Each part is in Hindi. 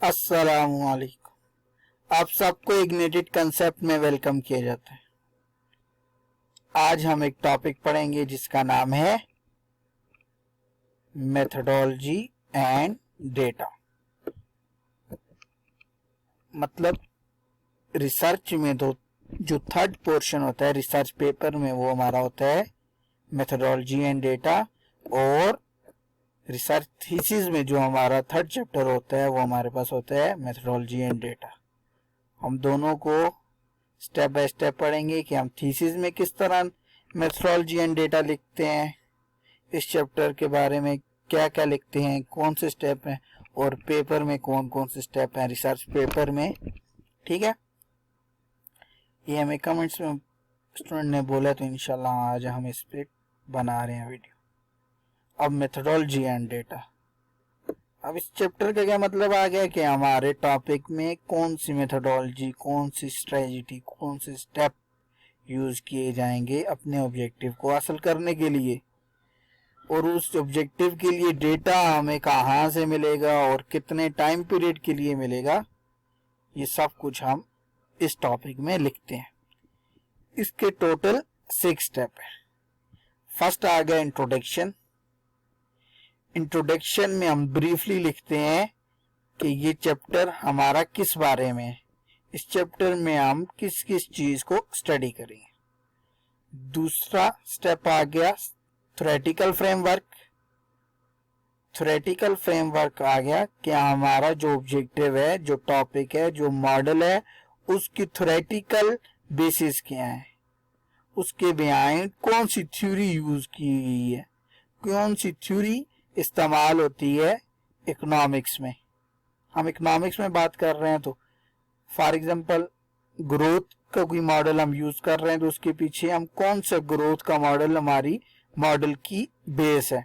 अस्सलामुअलैकुम। आप सबको इग्निटेड कंसेप्ट में वेलकम किया जाता है। आज हम एक टॉपिक पढ़ेंगे जिसका नाम है मेथोडोलॉजी एंड डेटा। मतलब रिसर्च में तो जो थर्ड पोर्शन होता है रिसर्च पेपर में वो हमारा होता है मेथोडोलॉजी एंड डेटा, और रिसर्च थीसिस में जो हमारा थर्ड चैप्टर होता है वो हमारे पास होता है मेथोडोलॉजी एंड डेटा। हम दोनों को स्टेप बाय स्टेप पढ़ेंगे कि हम थीसिस में किस तरह मेथोडोलॉजी एंड डेटा लिखते हैं, इस चैप्टर के बारे में क्या क्या लिखते हैं, कौन से स्टेप हैं, और पेपर में कौन कौन से स्टेप हैं रिसर्च पेपर में। ठीक है, ये हमें कमेंट्स में स्टूडेंट ने बोला तो इंशाल्लाह आज हम इस पे बना रहे हैं वीडियो। अब मेथोडोलॉजी एंड डेटा, अब इस चैप्टर का क्या मतलब आ गया कि हमारे टॉपिक में कौन सी मेथोडोलॉजी, कौन सी स्ट्रेटजी, कौन से स्टेप यूज किए जाएंगे अपने ऑब्जेक्टिव को हासिल करने के लिए, और उस ऑब्जेक्टिव के लिए डेटा हमें कहाँ से मिलेगा और कितने टाइम पीरियड के लिए मिलेगा, ये सब कुछ हम इस टॉपिक में लिखते हैं। इसके टोटल 6 स्टेप है। फर्स्ट आ गया इंट्रोडक्शन। इंट्रोडक्शन में हम ब्रीफली लिखते हैं कि ये चैप्टर हमारा किस बारे में है, इस चैप्टर में हम किस किस चीज को स्टडी करेंगे। दूसरा स्टेप आ गया थ्योरेटिकल फ्रेमवर्क। थ्योरेटिकल फ्रेमवर्क आ गया कि हमारा जो ऑब्जेक्टिव है, जो टॉपिक है, जो मॉडल है, उसकी थ्योरेटिकल बेसिस क्या है, उसके बिहाइंड कौन सी थ्योरी यूज की गई है, कौन सी थ्योरी इस्तेमाल होती है इकोनॉमिक्स में। हम इकोनॉमिक्स में बात कर रहे हैं तो फॉर एग्जांपल ग्रोथ का कोई मॉडल हम यूज कर रहे हैं तो उसके पीछे हम कौन सा ग्रोथ का मॉडल हमारी मॉडल की बेस है।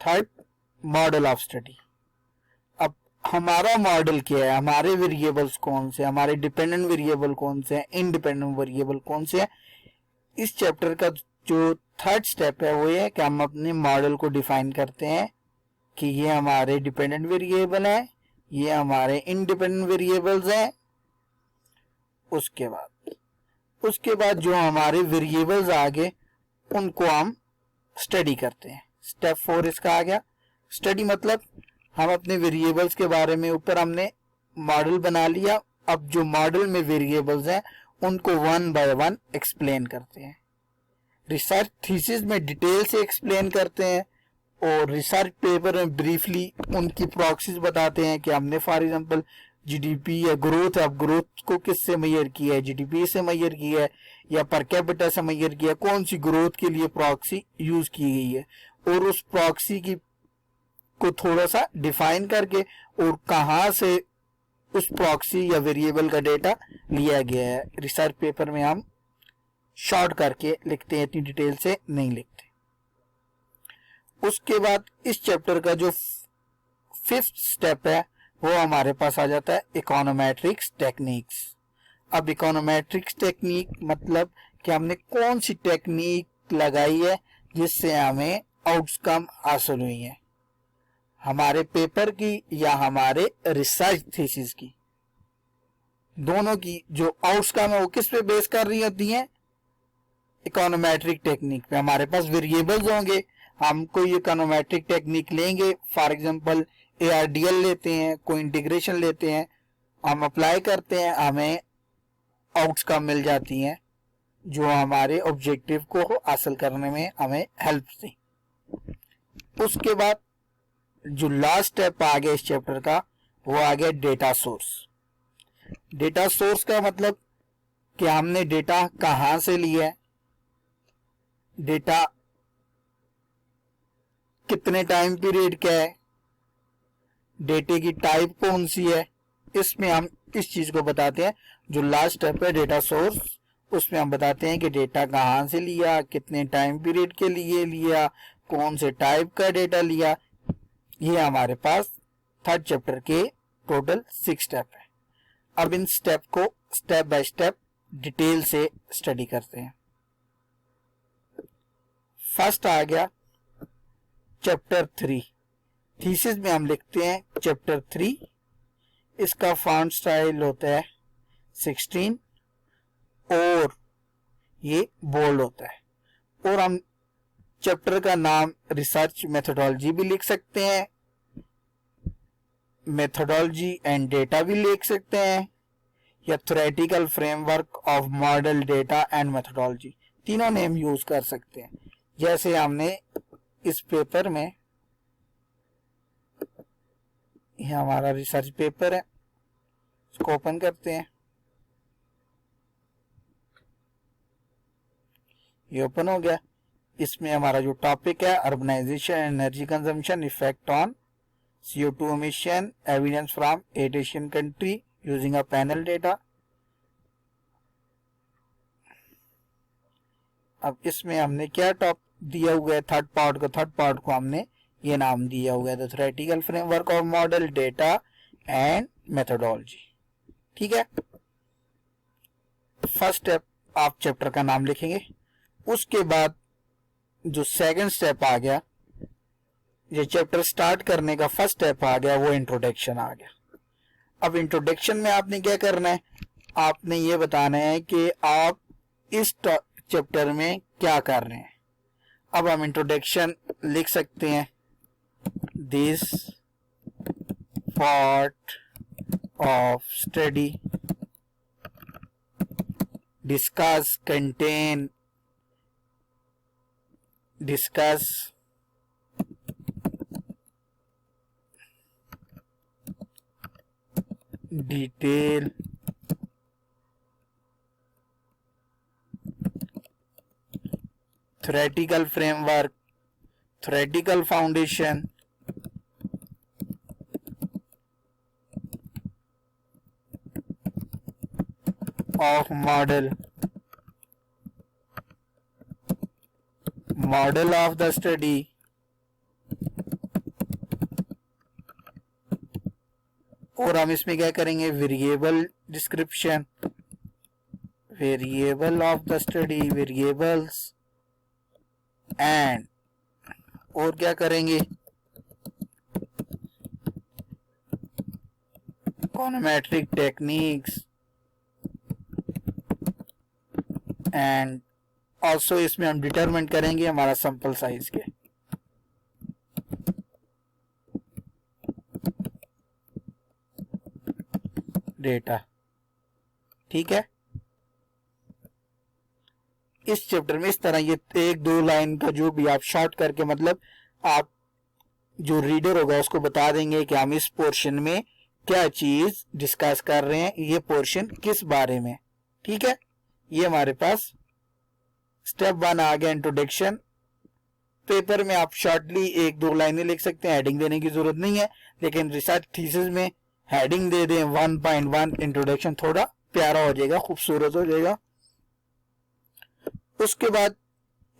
Third, model of study. अब हमारा मॉडल क्या है, हमारे वेरिएबल्स कौन से, हमारे डिपेंडेंट वेरिएबल कौन से हैं, इंडिपेंडेंट वेरिएबल कौन से हैं। इस चैप्टर का जो थर्ड स्टेप है वो ये है कि हम अपने मॉडल को डिफाइन करते हैं कि ये हमारे डिपेंडेंट वेरिएबल है, ये हमारे इंडिपेंडेंट वेरिएबल्स हैं। उसके बाद जो हमारे वेरिएबल्स आगे उनको हम स्टडी करते हैं। स्टेप 4 इसका आ गया स्टडी। मतलब हम अपने वेरिएबल्स के बारे में ऊपर हमने मॉडल बना लिया, अब जो मॉडल में वेरिएबल्स हैं उनको वन बाय वन एक्सप्लेन करते हैं। रिसर्च थीसिस में डिटेल से एक्सप्लेन करते हैं और रिसर्च पेपर में ब्रीफली उनकी प्रॉक्सीज बताते हैं कि हमने फॉर एग्जांपल जीडीपी या ग्रोथ है, अब ग्रोथ को किससे मेजर किया है, जीडीपी से मेजर किया है या पर कैपिटा से मेजर किया है, कौन सी ग्रोथ के लिए प्रॉक्सी यूज की गई है, और उस प्रॉक्सी की को थोड़ा सा डिफाइन करके और कहाँ से उस प्रॉक्सी या वेरिएबल का डेटा लिया गया है। रिसर्च पेपर में हम शॉर्ट करके लिखते हैं, इतनी डिटेल से नहीं लिखते। उसके बाद इस चैप्टर का जो 5th स्टेप है वो हमारे पास आ जाता है इकोनोमेट्रिक्स टेक्निक्स। अब इकोनोमेट्रिक्स टेक्निक मतलब कि हमने कौन सी टेक्निक लगाई है जिससे हमें आउटकम हासिल हुई है, हमारे पेपर की या हमारे रिसर्च थीसिस की। दोनों की जो आउटकम है वो किस पे बेस कर रही होती है, इकोनोमेट्रिक टेक्निक पे। हमारे पास वेरिएबल्स होंगे, हम कोई इकोनोमेट्रिक टेक्निक लेंगे, फॉर एग्जांपल ARDL लेते हैं, कोई इंटीग्रेशन लेते हैं, हम अप्लाई करते हैं, हमें आउटकम मिल जाती हैं जो हमारे ऑब्जेक्टिव को हासिल करने में हमें हेल्प दी। उसके बाद जो लास्ट स्टेप आ गया इस चैप्टर का वो आ गया डेटा सोर्स। डेटा सोर्स का मतलब कि हमने डेटा कहां से लिया है, डेटा कितने टाइम पीरियड का है, डेटे की टाइप कौन सी है, इसमें हम इस चीज को बताते हैं। जो लास्ट स्टेप है डेटा सोर्स, उसमें हम बताते हैं कि डेटा कहां से लिया, कितने टाइम पीरियड के लिए लिया, कौन से टाइप का डेटा लिया। ये हमारे पास थर्ड चैप्टर के टोटल 6 स्टेप है। अब इन स्टेप को स्टेप बाय स्टेप डिटेल से स्टडी करते हैं। फर्स्ट आ गया चैप्टर 3। थीसिस में हम लिखते हैं चैप्टर 3 इसका फॉन्ट स्टाइल होता है 16 और ये बोल्ड होता है। और हम चैप्टर का नाम रिसर्च मेथोडोलॉजी भी लिख सकते हैं, मेथोडोलॉजी एंड डेटा भी लिख सकते हैं, या theoretical framework of model data and methodology, तीनों नेम यूज कर सकते हैं। जैसे हमने इस पेपर में, ये हमारा रिसर्च पेपर है, इसको ओपन करते हैं, ये ओपन हो गया। इसमें हमारा जो टॉपिक है urbanization, energy consumption, effect on CO2 emission, evidence from 8 Asian country using a panel data। अब इसमें हमने क्या टॉप दिया हुआ है, थर्ड पार्ट को हमने ये नाम दिया हुआ है the theoretical framework of model data and methodology. ठीक है, फर्स्ट स्टेप आप चैप्टर का नाम लिखेंगे। उसके बाद जो सेकंड स्टेप आ गया, ये चैप्टर स्टार्ट करने का फर्स्ट स्टेप आ गया, वो इंट्रोडक्शन आ गया। अब इंट्रोडक्शन में आपने क्या करना है, आपने ये बताना है कि आप इस चैप्टर में क्या कर रहे हैं। अब हम इंट्रोडक्शन लिख सकते हैं, this part of study discuss detail theoretical framework, theoretical foundation, of model of the study, और हम इसमें क्या करेंगे, variable description, variable of the study, variables, and और क्या करेंगे, इकोनोमेट्रिक टेक्निक्स, एंड ऑल्सो इसमें हम डिटरमिन करेंगे हमारा सैंपल साइज के। डेटा, ठीक है। इस चैप्टर में इस तरह ये एक दो लाइन का जो भी आप शॉर्ट करके, मतलब आप जो रीडर होगा उसको बता देंगे कि हम इस पोर्शन में क्या चीज डिस्कस कर रहे हैं, ये पोर्शन किस बारे में। ठीक है, ये हमारे पास स्टेप 1 आ गया, इंट्रोडक्शन। पेपर में आप शॉर्टली एक दो लाइनें लिख सकते हैं, हेडिंग देने की जरूरत नहीं है, लेकिन रिसर्च थीसिस में हेडिंग दे दें 1.1 इंट्रोडक्शन, थोड़ा प्यारा हो जाएगा, खूबसूरत हो जाएगा। उसके बाद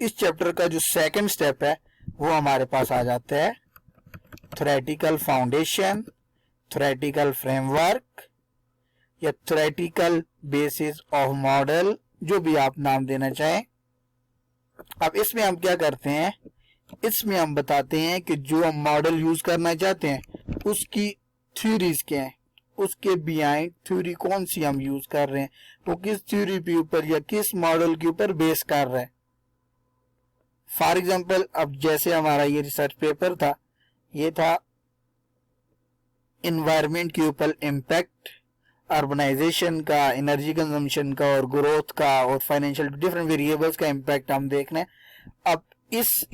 इस चैप्टर का जो सेकंड स्टेप है वो हमारे पास आ जाता है थ्योरेटिकल फाउंडेशन, थ्योरेटिकल फ्रेमवर्क या थ्योरेटिकल बेसिस ऑफ मॉडल, जो भी आप नाम देना चाहें। अब इसमें हम क्या करते हैं, इसमें हम बताते हैं कि जो हम मॉडल यूज करना चाहते हैं उसकी थ्योरीज क्या है, उसके बिहाइंड थ्योरी कौन सी हम यूज कर रहे हैं, वो किस थ्योरी के ऊपर या किस मॉडल के ऊपर बेस कर रहे हैं। फॉर एग्जांपल, अब जैसे हमारा ये रिसर्च पेपर था, ये था एनवायरनमेंट के ऊपर इम्पैक्ट, अर्बनाइजेशन का, एनर्जी कंजम्पशन का और ग्रोथ का और फाइनेंशियल डिफरेंट वेरिएबल्स का इम्पैक्ट हम देखना है। अब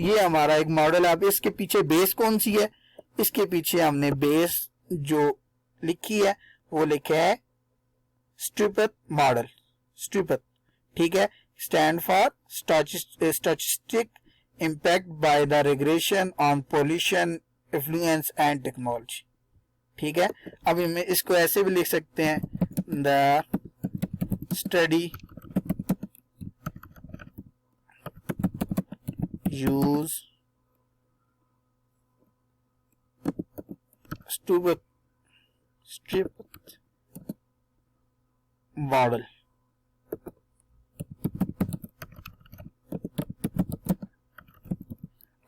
ये हमारा एक मॉडल है। अब इसके पीछे बेस कौन सी है, इसके पीछे हमने बेस जो लिखी है वो लिखा है स्टूपिड मॉडल, स्टूपिड, ठीक है, stand for statistic impact by the regression on pollution, influence and technology. ठीक है, अब इसको ऐसे भी लिख सकते हैं, the study use stupid model.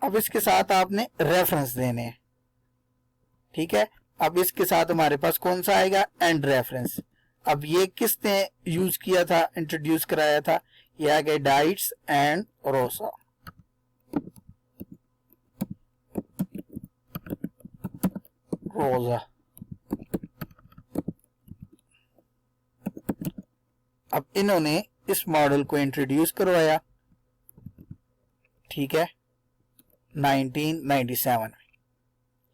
अब इसके साथ आपने रेफरेंस देने हैं। ठीक है, अब इसके साथ हमारे पास कौन सा आएगा, एंड रेफरेंस। अब ये किसने यूज किया था, इंट्रोड्यूस कराया था, ये आ गए डाइट्स एंड रोसा। रोजा। अब इन्होंने इस मॉडल को इंट्रोड्यूस करवाया, ठीक है, 1997 में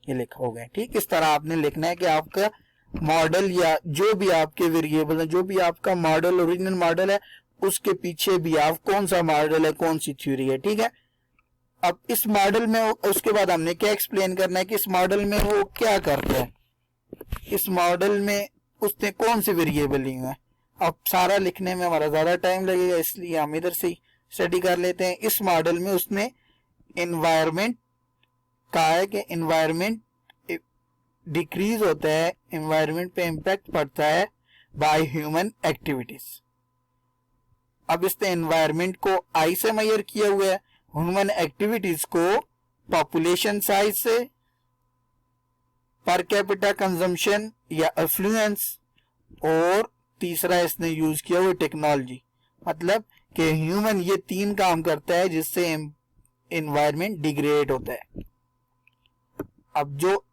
ये लिखा हो गया। ठीक, इस तरह आपने लिखना है कि आपका मॉडल या जो भी आपके वेरिएबल है, जो भी आपका मॉडल ओरिजिनल मॉडल है, उसके पीछे भी आप कौन सा मॉडल है, कौन सी थ्योरी है। ठीक है, अब इस मॉडल में उसके बाद हमने क्या एक्सप्लेन करना है कि इस मॉडल में वो क्या करते हैं, इस मॉडल में उसने कौन से वेरिएबल लिए हैं। अब सारा लिखने में हमारा ज्यादा टाइम लगेगा, इसलिए हम इधर से स्टडी कर लेते हैं। इस मॉडल में उसने एनवायरमेंट कहा है कि एनवायरमेंट डिक्रीज होता है, एनवायरमेंट पे इम्पैक्ट पड़ता है बाय ह्यूमन एक्टिविटीज। अब इसने एनवायरमेंट को आई से मेजर किया हुआ है, ह्यूमन एक्टिविटीज को पॉपुलेशन साइज से, पर कैपिटा कंजम्पशन या एफ्लुएंस, और तीसरा इसने यूज किया हुआ टेक्नोलॉजी। मतलब कि ह्यूमन ये 3 काम करता है जिससे एनवायरमेंट डिग्रेड होता है। अब जो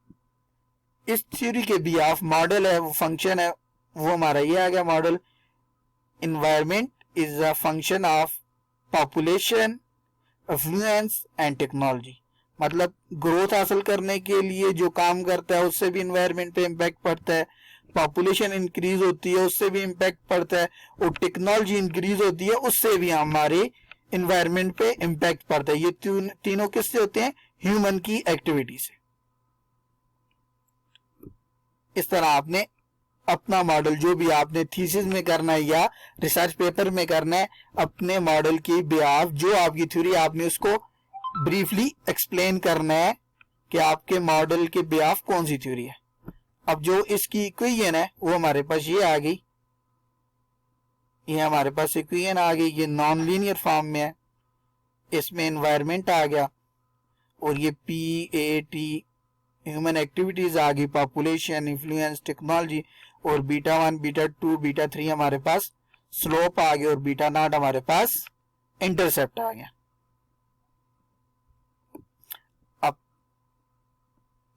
इस थ्योरी के बिहाफ मॉडल है, वो फंक्शन है, वो हमारा ये आ गया model, environment is a function of population, affluence and technology. मतलब ग्रोथ हासिल करने के लिए जो काम करता है उससे भी एनवायरमेंट पे इम्पैक्ट पड़ता है, पॉपुलेशन इंक्रीज होती है उससे भी इम्पैक्ट पड़ता है, और टेक्नोलॉजी इंक्रीज होती है उससे भी हमारे एनवायरमेंट पे इम्पैक्ट पड़ता है। ये तीनों किससे होते हैं, ह्यूमन की एक्टिविटी से। इस तरह आपने अपना मॉडल जो भी आपने थीसिस में करना है या रिसर्च पेपर में करना है, अपने मॉडल की बिहाफ जो आपकी थ्योरी आपने उसको ब्रीफली एक्सप्लेन करना है कि आपके मॉडल के बिहाफ कौन सी थ्योरी है। अब जो इसकी इक्वेशन है वो हमारे पास ये आ गई, ये हमारे पास इक्वेशन आ गई, ये नॉन लीनियर फॉर्म में है, इसमें एनवायरमेंट आ गया, और ये PAT ह्यूमन एक्टिविटीज आ गई, पॉपुलेशन, इन्फ्लुएंस, टेक्नोलॉजी, और β1, β2, β3 हमारे पास स्लोप आ गया, और β0 हमारे पास इंटरसेप्ट आ गया। अब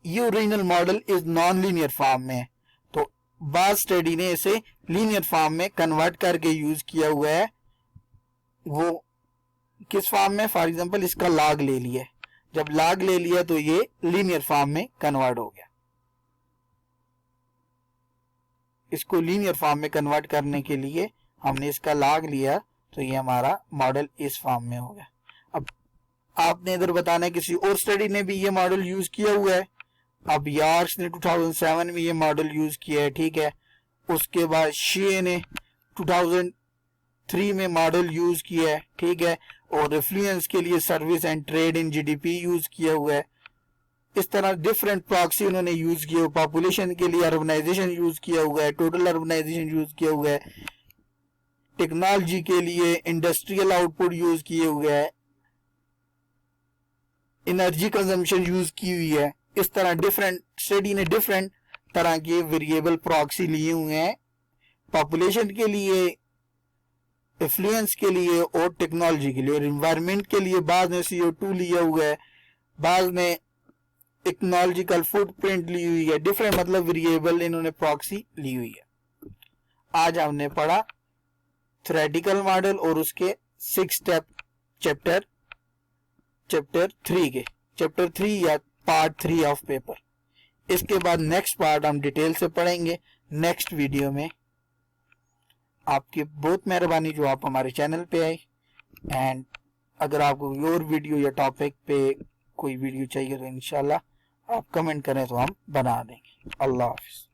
ये original model is non linear form में है, तो बाद स्टडी ने इसे लीनियर फॉर्म में कन्वर्ट करके यूज किया हुआ है। वो किस फॉर्म में, फॉर एग्जांपल इसका लॉग ले लिया, जब लॉग ले लिया तो ये लीनियर फॉर्म में कन्वर्ट हो गया। इसको लीनियर फॉर्म में कन्वर्ट करने के लिए हमने इसका लॉग लिया, तो ये हमारा मॉडल इस फॉर्म में हो गया। अब आपने इधर बताना है किसी और स्टडी ने भी ये मॉडल यूज किया हुआ है। अब यार्क्स ने 2007 में ये मॉडल यूज किया है, ठीक है। उसके बाद शे ने 2003 में मॉडल यूज किया है, ठीक है। और रेफ्लुएंस के लिए service and trade in GDP use किया हुआ है। इस तरह डिफरेंट प्रॉक्सी उन्होंने यूज किया हुआ, पॉपुलेशन के लिए अर्बनाइजेशन यूज किया हुआ है, टोटल अर्बनाइजेशन यूज किया हुआ है, टेक्नोलॉजी के लिए इंडस्ट्रियल आउटपुट यूज किए हुए है, एनर्जी कंजम्पशन यूज की हुई है। इस तरह डिफरेंट स्टडी ने डिफरेंट तरह के वेरिएबल प्रॉक्सी लिए हुए हैं, पॉपुलेशन के लिए, इन्फ्लुएंस के लिए और टेक्नोलॉजी के लिए। और एनवायरनमेंट के लिए बाद में CO2 लिया हुआ है, बाद में टेक्नोलॉजिकल फुटप्रिंट ली हुई है, डिफरेंट मतलब वेरिएबल इन्होंने प्रॉक्सी ली हुई है। आज हमने पढ़ा थ्योरेटिकल मॉडल और उसके 6 स्टेप चैप्टर 3 या पार्ट 3 ऑफ पेपर। इसके बाद नेक्स्ट पार्ट हम डिटेल से पढ़ेंगे नेक्स्ट वीडियो में। आपकी बहुत मेहरबानी जो आप हमारे चैनल पे आए, एंड अगर आपको और वीडियो या टॉपिक पे कोई वीडियो चाहिए तो इंशाल्लाह आप कमेंट करें तो हम बना देंगे। अल्लाह हाफिज़।